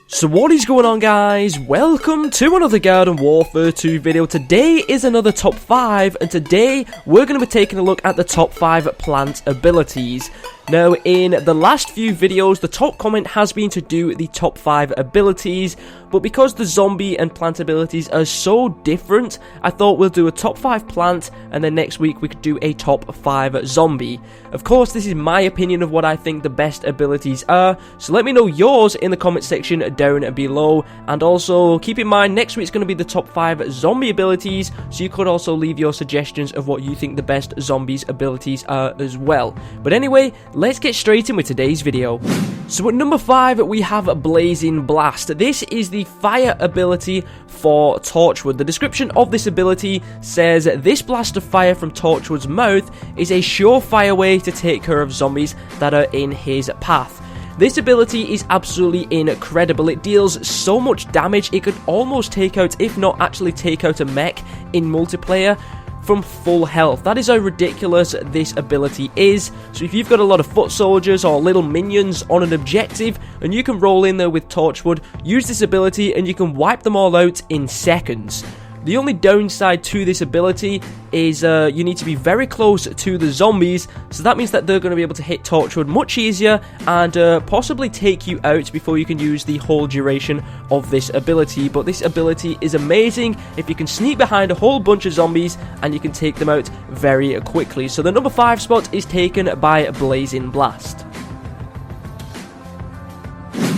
So what is going on, guys? Welcome to another Garden Warfare 2 video. Today is another top 5, and today we're going to be taking a look at the top 5 plant abilities. Now, in the last few videos, the top comment has been to do the top 5 abilities, but because the zombie and plant abilities are so different, I thought we'll do a top 5 plant, and then next week we could do a top 5 zombie. Of course, this is my opinion of what I think the best abilities are, so let me know yours in the comment section down below, and also keep in mind next week's going to be the top 5 zombie abilities, so you could also leave your suggestions of what you think the best zombies abilities are as well. But anyway, let's get straight in with today's video. So at number 5 we have Blazing Blast. This is the fire ability for Torchwood. The description of this ability says, this blast of fire from Torchwood's mouth is a surefire way to take care of zombies that are in his path. This ability is absolutely incredible. It deals so much damage, it could almost take out, if not actually take out a mech in multiplayer from full health. That is how ridiculous this ability is. So if you've got a lot of foot soldiers or little minions on an objective and you can roll in there with Torchwood, use this ability and you can wipe them all out in seconds. The only downside to this ability is you need to be very close to the zombies, so that means that they're going to be able to hit Torchwood much easier and possibly take you out before you can use the whole duration of this ability. But this ability is amazing if you can sneak behind a whole bunch of zombies and you can take them out very quickly. So the number 5 spot is taken by Blazing Blast.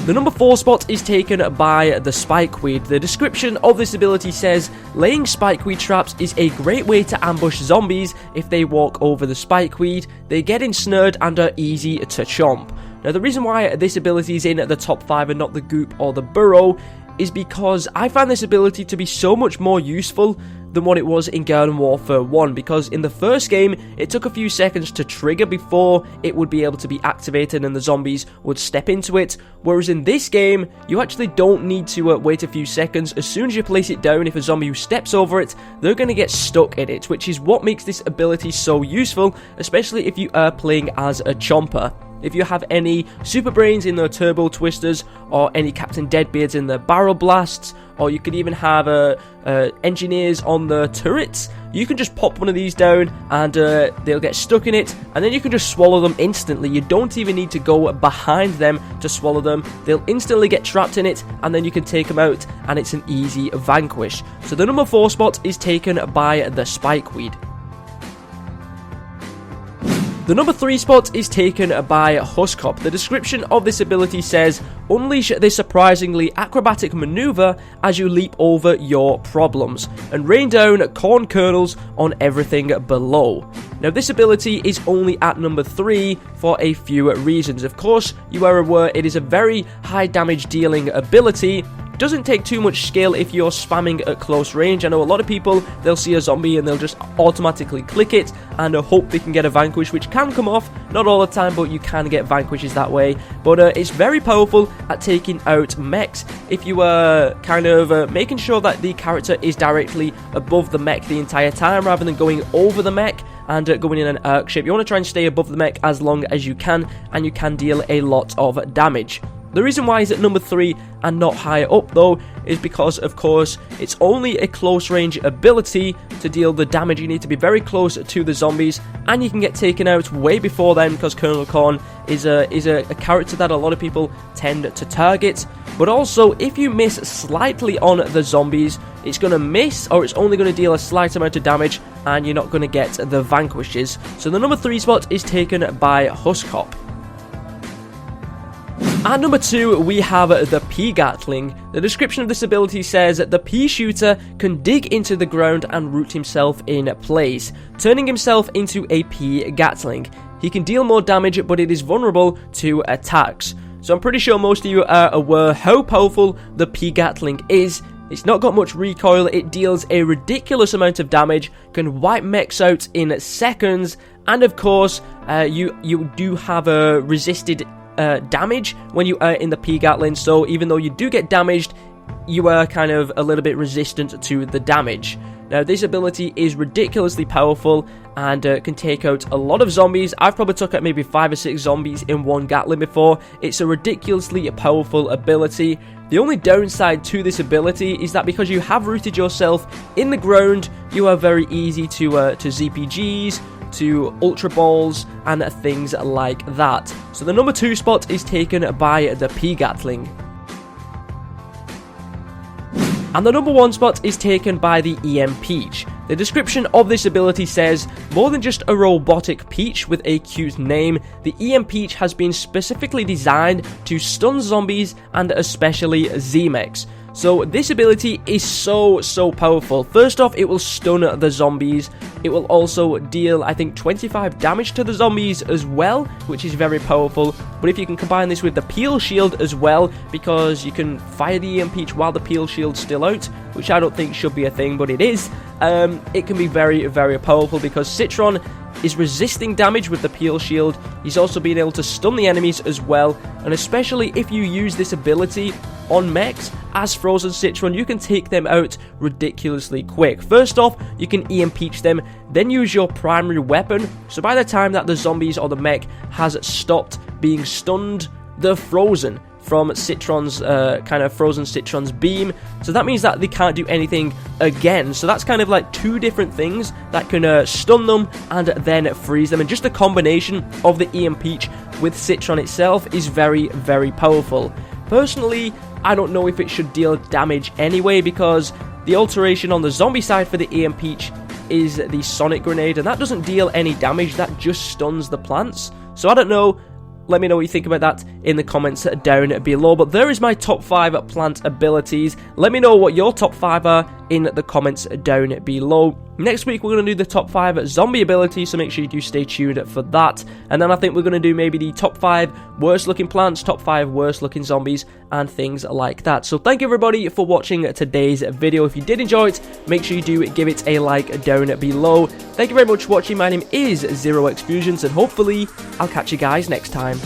The number 4 spot is taken by the Spikeweed. The description of this ability says, laying Spikeweed traps is a great way to ambush zombies. If they walk over the Spikeweed, they get ensnared and are easy to chomp. Now, the reason why this ability is in the top 5 and not the Goop or the Burrow is because I find this ability to be so much more useful than what it was in Garden Warfare 1, because in the first game it took a few seconds to trigger before it would be able to be activated and the zombies would step into it, whereas in this game you actually don't need to wait a few seconds. As soon as you place it down, if a zombie steps over it, they're going to get stuck in it, which is what makes this ability so useful, especially if you are playing as a chomper. If you have any Super Brains in the Turbo Twisters, or any Captain Deadbeards in the Barrel Blasts, or you could even have Engineers on the turrets, you can just pop one of these down and they'll get stuck in it, and then you can just swallow them instantly. You don't even need to go behind them to swallow them. They'll instantly get trapped in it, and then you can take them out, and it's an easy vanquish. So the number 4 spot is taken by the Spikeweed. The number 3 spot is taken by Huskop. The description of this ability says, unleash this surprisingly acrobatic maneuver as you leap over your problems and rain down corn kernels on everything below. Now, this ability is only at number 3 for a few reasons. Of course, you are aware it is a very high damage dealing ability. Doesn't take too much skill if you're spamming at close range. I know a lot of people, they'll see a zombie and they'll just automatically click it and hope they can get a vanquish, which can come off, not all the time, but you can get vanquishes that way. But it's very powerful at taking out mechs if you are kind of making sure that the character is directly above the mech the entire time rather than going over the mech and going in an arc shape. You want to try and stay above the mech as long as you can, and you can deal a lot of damage. The reason why it's at number 3 and not higher up though is because, of course, it's only a close range ability to deal the damage. You need to be very close to the zombies, and you can get taken out way before then, because Colonel Corn is a character that a lot of people tend to target. But also, if you miss slightly on the zombies, it's going to miss, or it's only going to deal a slight amount of damage, and you're not going to get the vanquishes. So the number 3 spot is taken by Huskop. At number 2, we have the Pea Gatling. The description of this ability says that the pea shooter can dig into the ground and root himself in place, turning himself into a pea Gatling. He can deal more damage, but it is vulnerable to attacks. So I'm pretty sure most of you are aware how powerful the Pea Gatling is. It's not got much recoil, it deals a ridiculous amount of damage, can wipe mechs out in seconds, and of course, you do have a resisted damage when you are in the Pea Gatling, so even though you do get damaged, you are kind of a little bit resistant to the damage. Now, this ability is ridiculously powerful and can take out a lot of zombies. I've probably took out maybe 5 or 6 zombies in one Gatling before. It's a ridiculously powerful ability. The only downside to this ability is that because you have rooted yourself in the ground, you are very easy to ZPGs, to Ultra Balls, and things like that. So the number 2 spot is taken by the P-Gatling. And the number 1 spot is taken by the EM Peach. The description of this ability says, more than just a robotic peach with a cute name, the EM Peach has been specifically designed to stun zombies and especially Z-Mechs. So this ability is so powerful. First off, it will stun the zombies. It will also deal, I think, 25 damage to the zombies as well, which is very powerful. But if you can combine this with the peel shield as well, because you can fire the EM Peach while the peel shield's still out, which I don't think should be a thing, but it is, it can be very powerful because Citron is resisting damage with the peel shield. He's also being able to stun the enemies as well, and especially if you use this ability on mechs as Frozen Citron, you can take them out ridiculously quick. First off, you can EM Peach them, then use your primary weapon, so by the time that the zombies or the mech has stopped being stunned, they're frozen from Citron's kind of Frozen Citron's beam, so that means that they can't do anything again. So that's kind of like 2 different things that can stun them and then freeze them, and just the combination of the EM Peach with Citron itself is very powerful. Personally, I don't know if it should deal damage anyway, because the alteration on the zombie side for the EM Peach is the Sonic Grenade, and that doesn't deal any damage, that just stuns the plants. So I don't know. Let me know what you think about that in the comments down below. But there is my top 5 plant abilities. Let me know what your top 5 are in the comments down below. Next week, we're going to do the top 5 zombie abilities, so make sure you do stay tuned for that. And then I think we're going to do maybe the top 5 worst looking plants, top 5 worst looking zombies, and things like that. So thank you everybody for watching today's video. If you did enjoy it, make sure you do give it a like down below. Thank you very much for watching. My name is ZEROxFUSIONZ, and hopefully I'll catch you guys next time.